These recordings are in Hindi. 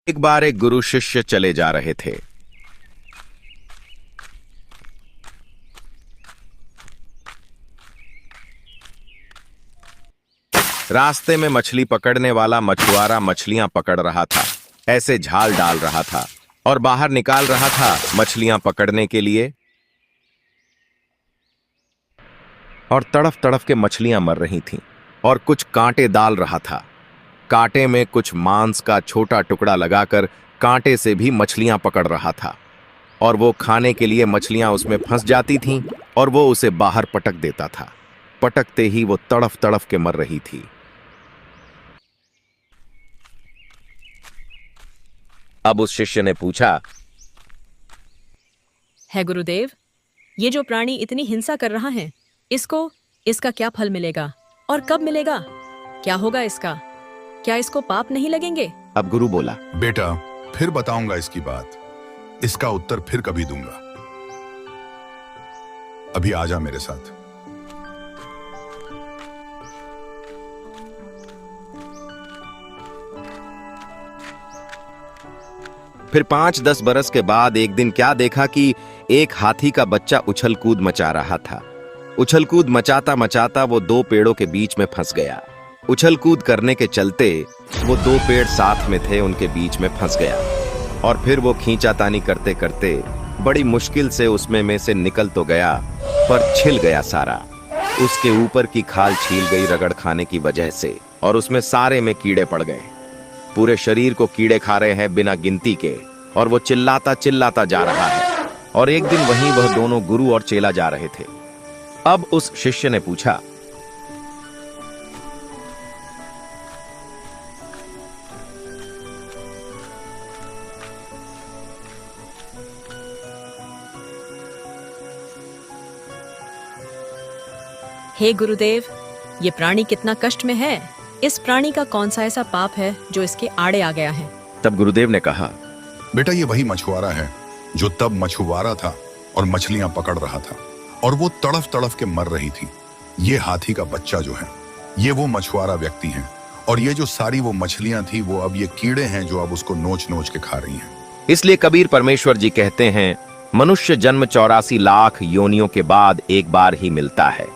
एक बार एक गुरु शिष्य चले जा रहे थे। रास्ते में मछली पकड़ने वाला मछुआरा मछलियां पकड़ रहा था, ऐसे झाल डाल रहा था और बाहर निकाल रहा था मछलियां पकड़ने के लिए, और तड़फ तड़फ के मछलियां मर रही थीं और कुछ कांटे डाल रहा था। कांटे में कुछ मांस का छोटा टुकड़ा लगाकर कांटे से भी मछलियां पकड़ रहा था और वो खाने के लिए मछलियां उसमें फंस जाती थीं और वो उसे बाहर पटक देता था। पटकते ही वो तड़फ तड़फ के मर रही थी। अब उस शिष्य ने पूछा, है गुरुदेव, ये जो प्राणी इतनी हिंसा कर रहा है, इसका क्या फल मिलेगा और कब मिलेगा? क्या होगा इसका? क्या इसको पाप नहीं लगेंगे? अब गुरु बोला, बेटा, फिर बताऊंगा इसकी बात। इसका उत्तर फिर कभी दूंगा। अभी आजा मेरे साथ। फिर 5-10 बरस के बाद एक दिन क्या देखा कि एक हाथी का बच्चा उछल कूद मचा रहा था। उछल कूद मचाता मचाता वो 2 पेड़ों के बीच में फंस गया। उछल कूद करने के चलते वो 2 पेड़ साथ में थे, उनके बीच में फंस गया और फिर वो खींचातानी करते करते बड़ी मुश्किल से उसमें में से निकल तो गया, पर छिल गया सारा। उसके ऊपर की खाल छील गई रगड़ खाने की वजह से और उसमें सारे में कीड़े पड़ गए। पूरे शरीर को कीड़े खा रहे हैं बिना गिनती के, और वो चिल्लाता चिल्लाता जा रहा है। और एक दिन वहीं वह दोनों गुरु और चेला जा रहे थे। अब उस शिष्य ने पूछा, हे गुरुदेव, ये प्राणी कितना कष्ट में है। इस प्राणी का कौन सा ऐसा पाप है जो इसके आड़े आ गया है? तब गुरुदेव ने कहा, बेटा, ये वही मछुआरा है जो तब मछुआरा था और मछलियां पकड़ रहा था और वो तड़फ तड़फ के मर रही थी। ये हाथी का बच्चा जो है, ये वो मछुआरा व्यक्ति है, और ये जो सारी वो मछलियां थी, वो अब ये कीड़े हैं जो अब उसको नोच नोच के खा रही हैं। इसलिए कबीर परमेश्वर जी कहते हैं, मनुष्य जन्म 84 लाख योनियों के बाद एक बार ही मिलता है।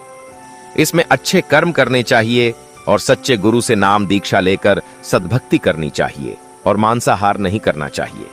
इसमें अच्छे कर्म करने चाहिए और सच्चे गुरु से नाम दीक्षा लेकर सद्भक्ति करनी चाहिए और मांसाहार नहीं करना चाहिए।